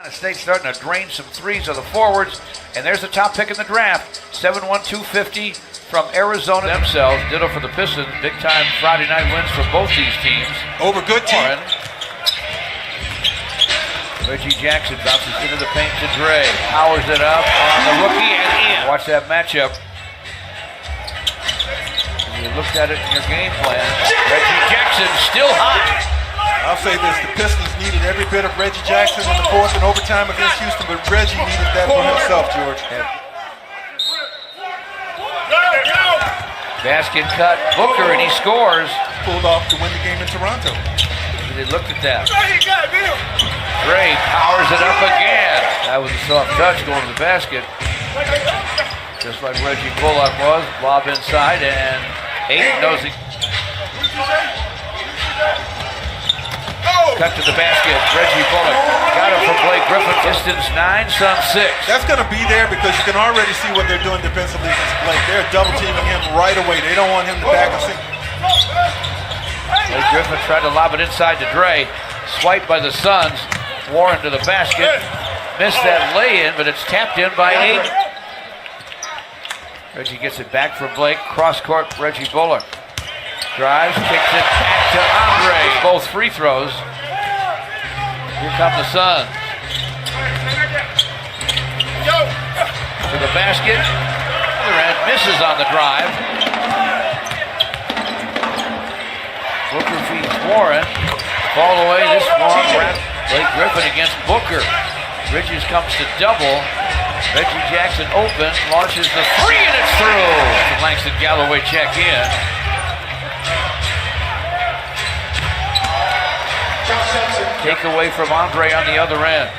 State starting to drain some threes of the forwards, and there's the top pick in the draft. 7'1", 250 from Arizona themselves. Ditto for the Pistons. Big time Friday night wins for both these teams. Over good team. Reggie Jackson bounces into the paint to Dre. Powers it up on the rookie and in. Watch that matchup. You looked at it in your game plan. Reggie Jackson still hot. I'll say this, the Pistons needed every bit of Reggie Jackson in the fourth and overtime against Houston, but Reggie needed that for himself, George. Basket cut, Booker, and he scores. Pulled off to win the game in Toronto. They looked at that. Dre powers it up again. That was a soft touch going to the basket. Just like Reggie Bullock was. Lob inside, and Ayton knows it. Cut to the basket, Reggie Bullock got it from Blake Griffin. Pistons 9, Suns 6. That's going to be there because you can already see what they're doing defensively against Blake. They're double teaming him right away. They don't want him to back and sink. Blake Griffin tried to lob it inside to Dre. Swiped by the Suns. Warren to the basket. Missed that lay-in, but it's tapped in by Ayton. Reggie gets it back from Blake. Cross court, Reggie Bullock. Drives, kicks it back to Andre. Both free throws. Here come the Suns. To the basket. Other end misses on the drive. Booker feeds Warren. Ball away. This one. Blake Griffin against Booker. Bridges comes to double. Reggie Jackson open. Launches the three and it's through. Langston Galloway check in. Take away from Andre on the other end.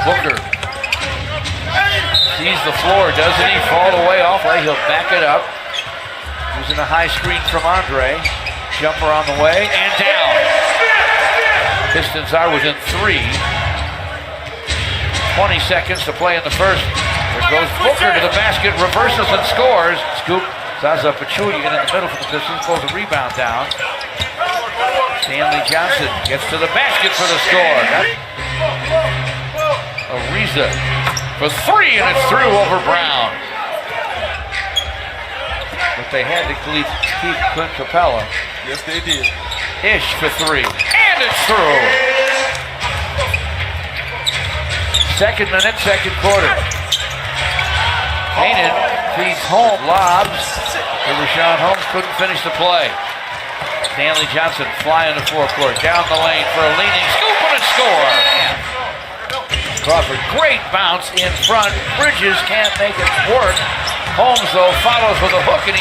Booker sees the floor, doesn't he? Fall away off play. He'll back it up. Using a high screen from Andre. Jumper on the way and down. Pistons are within 3. 20 seconds to play in the first. There goes Booker to the basket, reverses and scores. Scoop. Zaza Pachulia in the middle for the Pistons. Pulls a rebound down. Stanley Johnson gets to the basket for the score. Ariza for 3 and it's through over Brown. But they had to keep Clint Capella. Yes, they did. Ish for 3 and it's through. Second minute, second quarter. Painted feeds home, lobs. Rashawn Holmes couldn't finish the play. Stanley Johnson flying the forecourt, down the lane for a leaning scoop and a score. Crawford, great bounce in front. Bridges can't make it work. Holmes, though, follows with a hook, and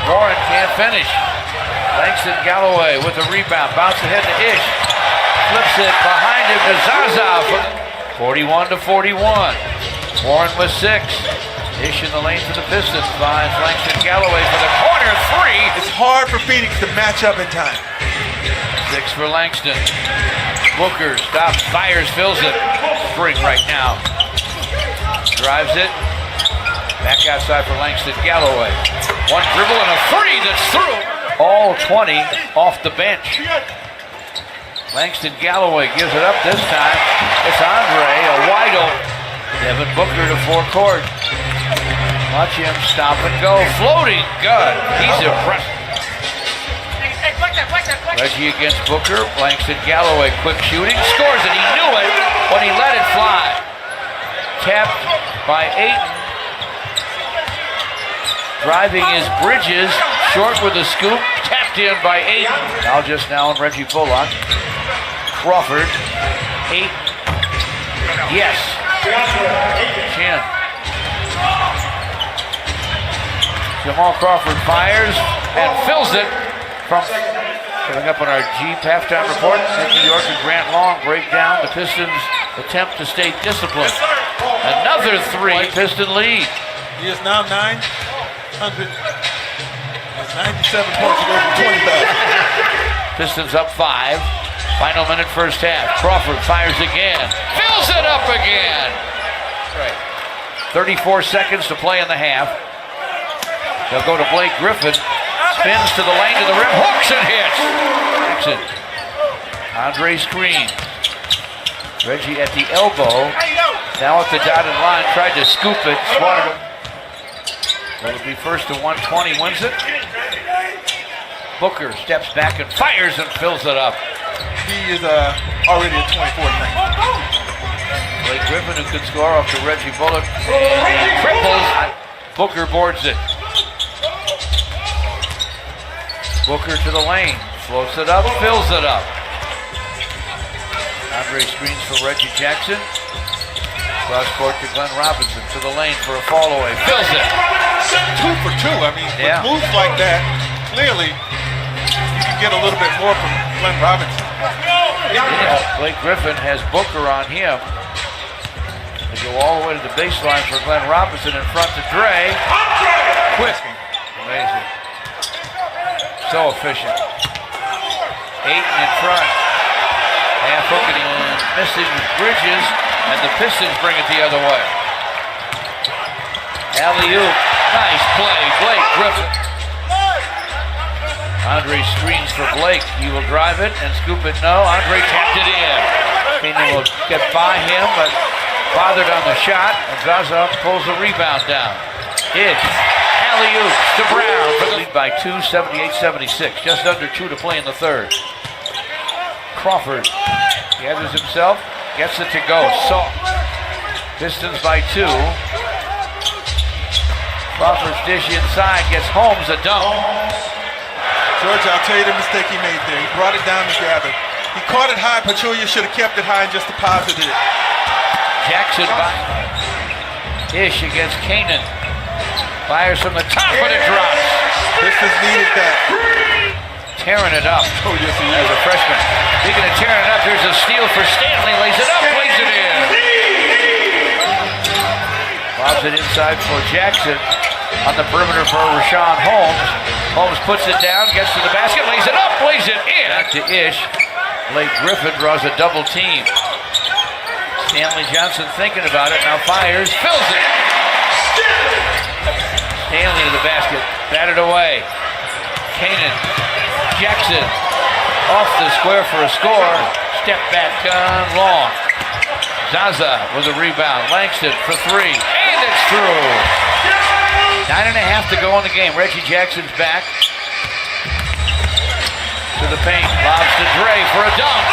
Warren can't finish. Langston Galloway with the rebound. Bounce ahead to Ish. Flips it behind him to Zaza. 41-41. Warren with 6. Ish in the lane for the Pistons. Finds Langston Galloway for the corner 3. It's hard for Phoenix to match up in time. 6 for Langston. Booker stops, fires, fills it. Spring right now. Drives it. Back outside for Langston Galloway. One dribble and a 3 that's through. All 20 off the bench. Langston Galloway gives it up this time. It's Andre, a wide open. Devin Booker to forecourt. Watch him stop and go. Floating gun. He's impressive. Reggie against Booker. Langston Galloway, quick shooting. Scores it. He knew it when he let it fly. Tapped by Ayton. Driving is Bridges. Short with a scoop. Tapped in by Ayton. Now just now on Reggie Bullock. Crawford. Ayton. Yes. Chin. Jamal Crawford fires and fills it from coming up on our Jeep halftime report. New York and Grant Long break down. The Pistons attempt to stay disciplined. Another 3 Piston lead. He is now 900. That's 97 points away from 20,000. Pistons up 5. Final minute first half. Crawford fires again. Fills it up again. Right. 34 seconds to play in the half. They'll go to Blake Griffin. Spins to the lane, to the rim. Hooks and hits. Jackson. Andre screen. Reggie at the elbow. Now at the dotted line, tried to scoop it, swatted it. It'll be first to 120, wins it. Booker steps back and fires and fills it up. He is already at 24 tonight. Blake Griffin, who could score off the Reggie Bullock, and triples. Booker boards it. Booker to the lane, floats it up, fills it up. Andre screens for Reggie Jackson. Cross court to Glenn Robinson to the lane for a fall away. Fills it. 2 for 2. I mean, with moves like that, clearly you can get a little bit more from Glenn Robinson. Blake Griffin has Booker on him. They go all the way to the baseline for Glenn Robinson in front to Dre. Quick. Amazing. So efficient. Ayton in front. Half hooking and missing with Bridges, and the Pistons bring it the other way. Alley-oop. Nice play. Blake Griffin. Andre screens for Blake. He will drive it and scoop it. No, Andre tapped it in. Keenan will get by him, but bothered on the shot, and Zaza pulls the rebound down. It's alley-oop to Brown for the lead by 2, 78-76. Just under 2 to play in the third. Crawford gathers himself, gets it to go. Pistons by 2. Crawford's dish inside, gets Holmes a dunk. George, I'll tell you the mistake he made there. He brought it down to grab it. He caught it high. Pachulia should have kept it high and just deposited it. Jackson by Ish against Kanan. Fires from the top, but it drops. Pistons needed that. Tearing it up. Oh, yes, he as is. a freshman. Speaking of tearing it up, here's a steal for Stanley. Lays it up, plays it in. Lobs it inside for Jackson. On the perimeter for Rashawn Holmes. Holmes puts it down, gets to the basket, lays it up, plays it in. Back to Ish. Blake Griffin draws a double team. Stanley Johnson thinking about it, now fires, fills it. Stanley to the basket, batted away. Kanan, Jackson, off the square for a score. Step back long. Zaza with a rebound. Langston for 3, and it's through. 9.5 to go in the game. Reggie Jackson's back to the paint. Lobs to Dre for a dunk.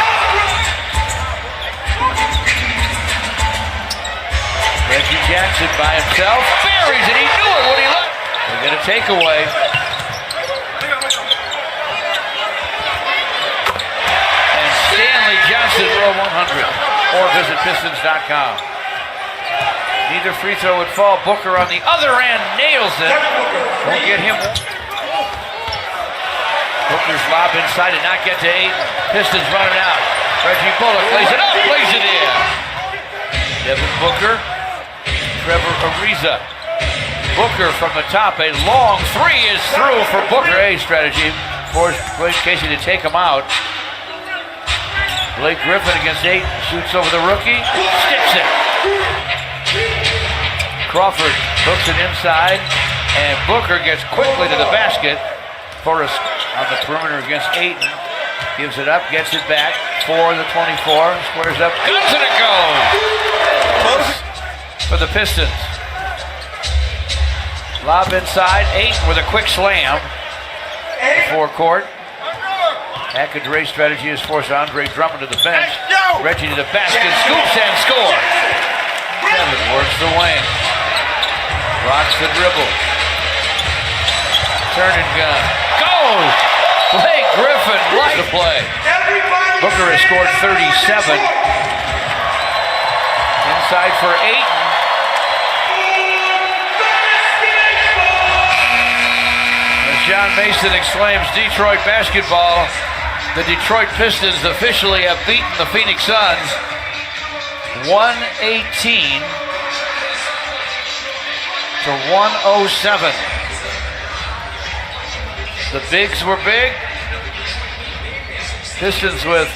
Reggie Jackson by himself. Buries it. He knew it when he looked. They get a takeaway. And Stanley Johnson row 100. Or visit Pistons.com. Neither free throw would fall. Booker on the other end nails it. Won't get him. Booker's lob inside and not get to 8. Pistons running out. Reggie Bullock lays it up, plays it in. Devin Booker, Trevor Ariza. Booker from the top. A long 3 is through for Booker. A strategy forced Blake Casey to take him out. Blake Griffin against 8. Shoots over the rookie. Sticks it. Crawford hooks it inside, and Booker gets quickly to the basket for us on the perimeter against Ayton. Gives it up, gets it back for the 24, squares up, guns, and it goes! For the Pistons. Lob inside, Ayton with a quick slam. Forecourt. Akadre's strategy is forced Andre Drummond to the bench. Reggie to the basket, scoops and scores. Devin works the wing. Rocks the dribble. Turn and gun. Goes! Blake Griffin likes the play. Booker has scored 37. Inside for Ayton. As John Mason exclaims, Detroit basketball. The Detroit Pistons officially have beaten the Phoenix Suns 118 to 107. The bigs were big. Pistons with